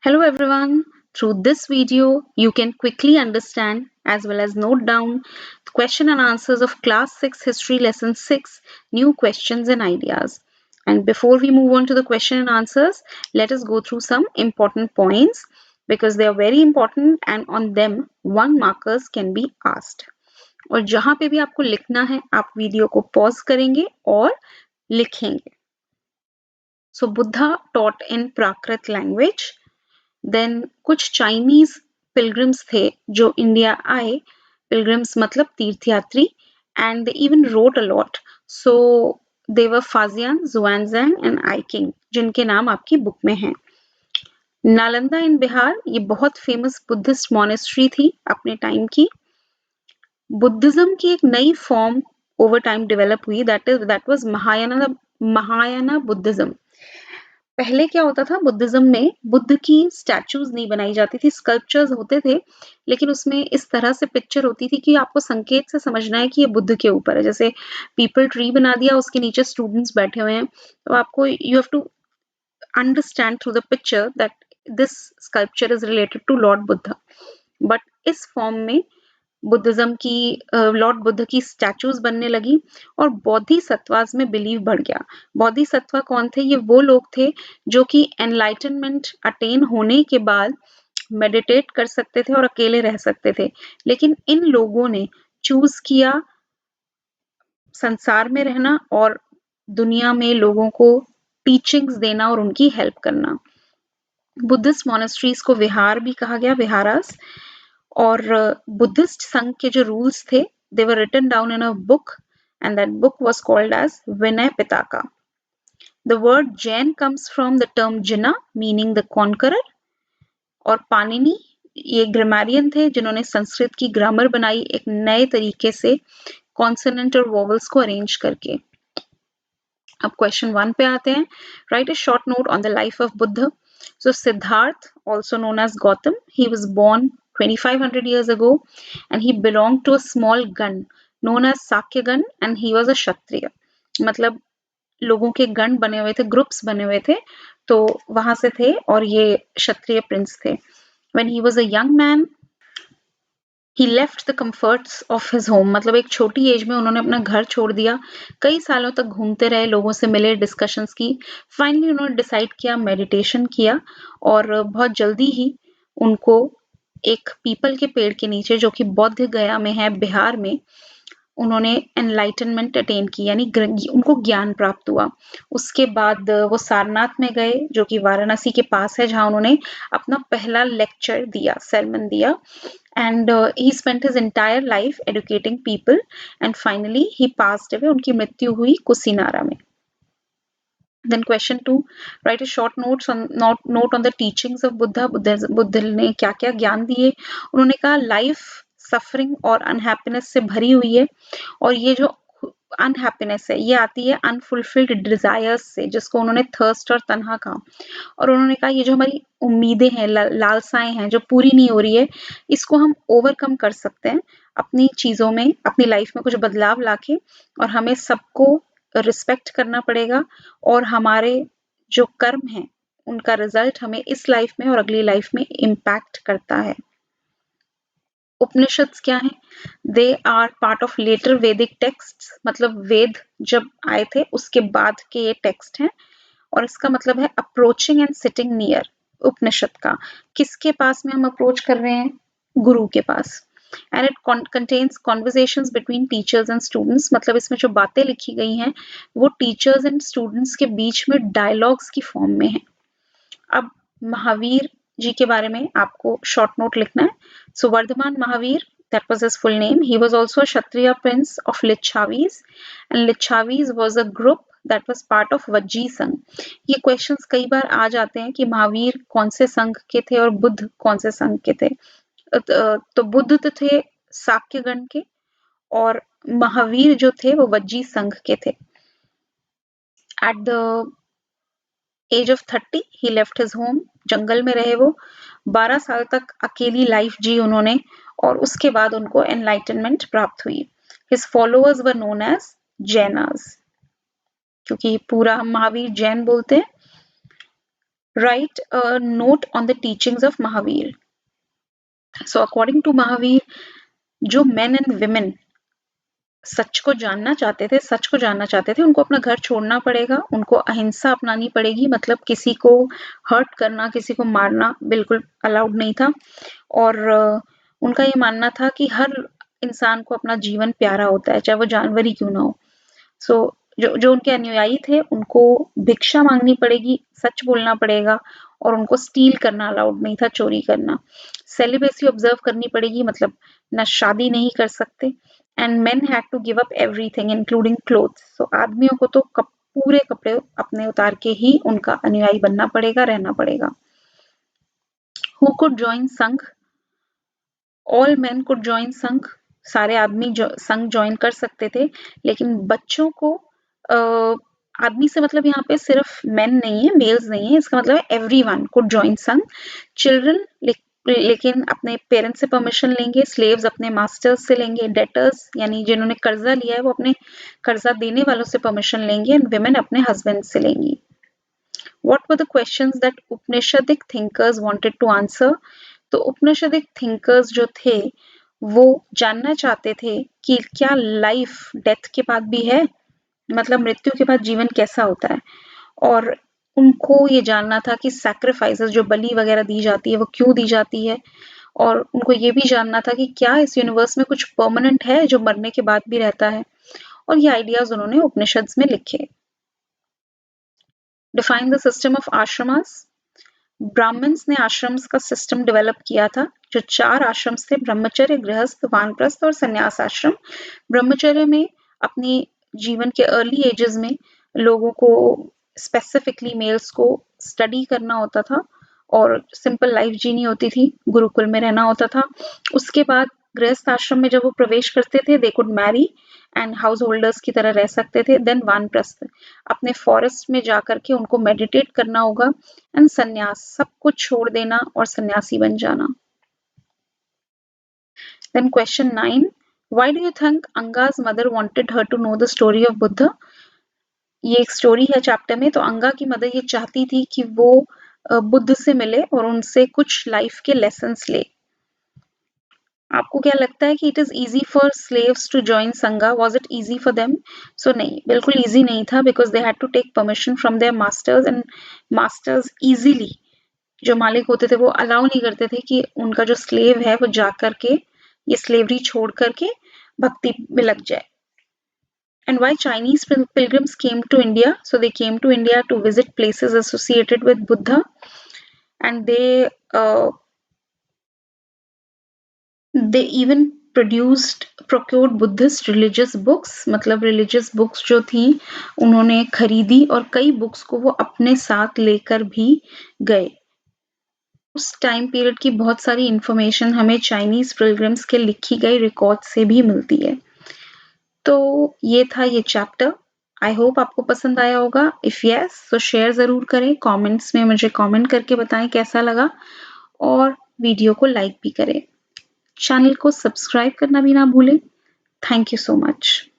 Hello everyone. Through this video, you can quickly understand as well as note down the question and answers of Class 6 History Lesson 6 New Questions and Ideas. And before we move on to the question and answers, let us go through some important points because they are very important and on them one markers can be asked. और जहां पे भी आपको लिखना है आप video को pause करेंगे और लिखेंगे. So Buddha taught in Prakrit language. Then कुछ चाइनीज पिलग्रिम्स थे जो इंडिया आए. पिलग्रिम्स मतलब तीर्थयात्री. And they even wrote a lot. So they were Faxian, Xuanzang and Yijing, जिनके नाम आपकी बुक में हैं. नालंदा इन बिहार ये बहुत फेमस बुद्धिस्ट मॉनेस्ट्री थी अपने टाइम की. बुद्धिज्म की एक नई फॉर्म ओवर टाइम डेवलप हुई, दैट वाज महायाना बुद्धिज्म. पहले क्या होता था बुद्धिज्म में, बुद्ध की स्टैचूज नहीं बनाई जाती थी, स्कल्पचर्स होते थे, लेकिन उसमें इस तरह से पिक्चर होती थी कि आपको संकेत से समझना है कि ये बुद्ध के ऊपर है. जैसे पीपल ट्री बना दिया, उसके नीचे स्टूडेंट्स बैठे हुए हैं, तो आपको you have to understand through the picture that this sculpture is related to lord Buddha. But इस फॉर्म में बुद्धिज्म की लॉर्ड बुद्ध की स्टैचूज बनने लगी और बोधिसत्वास में बिलीव बढ़ गया. बोधिसत्व कौन थे? ये वो लोग थे जो कि एनलाइटनमेंट अटेन होने के बाद मेडिटेट कर सकते थे और अकेले रह सकते थे. लेकिन इन लोगों ने चूज किया संसार में रहना और दुनिया में लोगों को टीचिंग्स देना और उनकी हेल्प करना. बुद्धिस्ट मोनेस्ट्रीज को विहार भी कहा गया, विहारास. और बुद्धिस्ट संघ के जो रूल्स थे, they were written down in a book and that book was called as Vinaya Pitaka. The word Jain comes from the term Jina meaning the conqueror. और पाणिनि ये ग्रामरियन थे जिन्होंने संस्कृत की ग्रामर बनाई एक नए तरीके से कॉन्सोनेंट और वोवेल्स को अरेंज करके. अब क्वेश्चन 1 पे आते हैं. Right a short note on the life of Buddha. So Siddharth, also known as Gautam, he was born 2500 years ago and he belonged to a small gun known as Sakya Gun and he was a Kshatriya. मतलब लोगों के गण बने हुए थे, groups बने हुए थे, तो वहां से थे और ये क्षत्रिय प्रिंस थे. When he was a young man, he left the comforts of his home. मतलब एक छोटी एज में उन्होंने अपना घर छोड़ दिया, कई सालों तक घूमते रहे, लोगों से मिले, डिस्कशंस की. फाइनली उन्होंने डिसाइड किया, मेडिटेशन किया और बहुत जल्दी ही उनको एक पीपल के पेड़ के नीचे, जो कि बौद्ध गया में है, बिहार में, उन्होंने एनलाइटनमेंट अटेन की, यानी उनको ज्ञान प्राप्त हुआ. उसके बाद वो सारनाथ में गए, जो कि वाराणसी के पास है, जहां उन्होंने अपना पहला लेक्चर दिया, sermon दिया. And he spent his entire life educating people and finally he passed away. उनकी मृत्यु हुई कुशीनारा में. Then question 2, write a short note on the teachings of Buddha. Buddha ने क्या क्या ज्ञान दिए. उन्होंने कहा लाइफ सफरिंग और अनहैप्पीनेस से भरी हुई है और ये जो अनहैप्पीनेस है ये आती है अनफुलफिल्ड डिजायर्स से, जिसको उन्होंने थर्स्ट और तन्हा कहा. और उन्होंने कहा ये जो हमारी उम्मीदें हैं, लालसाएं हैं जो पूरी नहीं हो रही है, इसको हम ओवरकम कर सकते हैं अपनी चीजों में, अपनी लाइफ में कुछ बदलाव लाके. और हमें सबको रिस्पेक्ट करना पड़ेगा और हमारे जो कर्म हैं उनका रिजल्ट हमें इस लाइफ में और अगली लाइफ में इम्पैक्ट करता है. उपनिषद्स क्या हैं? They are part of later Vedic text. मतलब वेद जब आए थे उसके बाद के ये टेक्स्ट हैं और इसका मतलब है अप्रोचिंग एंड सिटिंग नियर. उपनिषद का किसके पास में हम अप्रोच कर रहे हैं? गुरु के पास. And it contains conversations between teachers and students. मतलब इसमें जो बातें लिखी गई हैं वो टीचर्स एंड स्टूडेंट्स के बीच में डायलॉग्स की फॉर्म में है. अब महावीर जी के बारे में आपको शॉर्ट नोट लिखना है. सो Varthaman Mahavir, that was his full name. He was also a Kshatriya prince of Lichavis and Lichavis was a group that was part of Vajji संघ. ये क्वेश्चंस कई बार आ जाते हैं कि महावीर कौन से संघ के थे और बुद्ध कौन से संघ के थे. तो बुद्ध तो थे साक्यगण के और महावीर जो थे वो वज्जी संघ के थे. At the age of 30 he left his home. जंगल में रहे वो 12 साल तक, अकेली लाइफ जी उन्होंने और उसके बाद उनको एनलाइटनमेंट प्राप्त हुई. His followers were known as Jainas, क्योंकि पूरा हम महावीर जैन बोलते हैं. Write a note on the teachings of Mahavir. So according to Mahavir, जो men and women सच को जानना चाहते थे, सच को जानना चाहते थे, उनको अपना घर छोड़ना पड़ेगा, उनको अहिंसा अपनानी पड़ेगी, मतलब किसी को हर्ट करना, किसी को मारना बिल्कुल अलाउड नहीं था। और उनका ये मानना था कि हर इंसान को अपना जीवन प्यारा होता है, चाहे वो जानवर ही क्यों ना हो। सो जो जो उनके अनुयायी थे, उनको भिक्षा मांगनी पड़ेगी, सच बोलना पड़ेगा, और उनको स्टील करना अलाउड नहीं था, चोरी करना। सेलिबेसी ऑब्जर्व करनी पड़ेगी, मतलब ना शादी नहीं कर सकते। And men had to give up everything including clothes. So आदमियों को तो पूरे कपड़े अपने उतार के ही उनका अनुयायी बनना पड़ेगा, रहना पड़ेगा। हु कुड जॉइन संघ? ऑल मेन कुड जॉइन संघ। सारे आदमी संघ ज्वाइन कर सकते थे, लेकिन बच्चों को आदमी से मतलब यहाँ पे सिर्फ मेन नहीं है, मेल्स नहीं है, इसका मतलब है एवरीवन कुड जॉइन संघ। चिल्ड्रन लेकिन अपने पेरेंट्स से परमिशन लेंगे, स्लेव्स अपने मास्टर्स से लेंगे, डेटर्स यानी जिन्होंने कर्जा लिया है वो अपने कर्जा देने वालों से परमिशन लेंगे, एंड विमेन अपने हस्बैंड से लेंगी। What were the questions that Upanishadic thinkers wanted to answer? तो उपनिषदिक थिंकर्स जो थे वो जानना चाहते थे कि क्या लाइफ डेथ के बाद भी है, मतलब मृत्यु के बाद जीवन कैसा होता है। और उनको ये जानना था कि सैक्रिफाइसेस जो बलि वगैरह दी जाती है वो क्यों दी जाती है, और उनको ये भी जानना था कि क्या इस यूनिवर्स में कुछ परमानेंट है जो मरने के बाद भी रहता है। और ये आइडियाज उन्होंने उपनिषद्स में लिखे। Define the system of ashramas. Brahmins ने आश्रम्स का सिस्टम डेवलप किया था, जो 4 आश्रम्स थे, ब्रह्मचर्य, गृहस्थ, वानप्रस्थ और संन्यास आश्रम। ब्रह्मचर्य में अपनी जीवन के अर्ली एजेस में लोगों को, स्पेसिफिकली मेल्स को स्टडी करना होता था और सिंपल लाइफ जीनी होती थी, गुरुकुल में रहना होता था। उसके बाद गृहस्थ आश्रम में जब वो प्रवेश करते थे, they could Mary and house holders की तरह रह सकते थे। देन वानप्रस्थ, अपने फॉरेस्ट में जाकर के उनको मेडिटेट करना होगा। एंड संन्यास, सब कुछ छोड़ देना और सन्यासी बन जाना। Then question 9, why do you think Anga's mother wanted her to know the story of Buddha? ये एक स्टोरी है चैप्टर में। तो अंगा की मदर ये चाहती थी कि वो बुद्ध से मिले और उनसे कुछ लाइफ के लेसन्स ले। आपको क्या लगता है कि it is easy for slaves to join sangha? Was it easy for them? So नहीं, बिल्कुल इजी नहीं था, because they had to take permission from their masters, and masters easily, जो मालिक होते थे वो अलाउ नहीं करते थे कि उनका जो स्लेव है वो जा करके ये स्लेवरी छोड़ करके भक्ति में लग जाए। And why Chinese pilgrims came to India? So they came to India to visit places associated with Buddha, and they even procured Buddhist religious books, मतलब religious books जो थी उन्होंने खरीदी, और कई बुक्स को वो अपने साथ लेकर भी गए। उस टाइम पीरियड की बहुत सारी इंफॉर्मेशन हमें चाइनीज पिलग्रिम्स के लिखी गई रिकॉर्ड से भी मिलती है। तो ये था ये चैप्टर। आई होप आपको पसंद आया होगा। इफ यस तो शेयर जरूर करें, कमेंट्स में मुझे कमेंट करके बताएं कैसा लगा, और वीडियो को लाइक भी करें। चैनल को सब्सक्राइब करना भी ना भूलें। Thank you so much.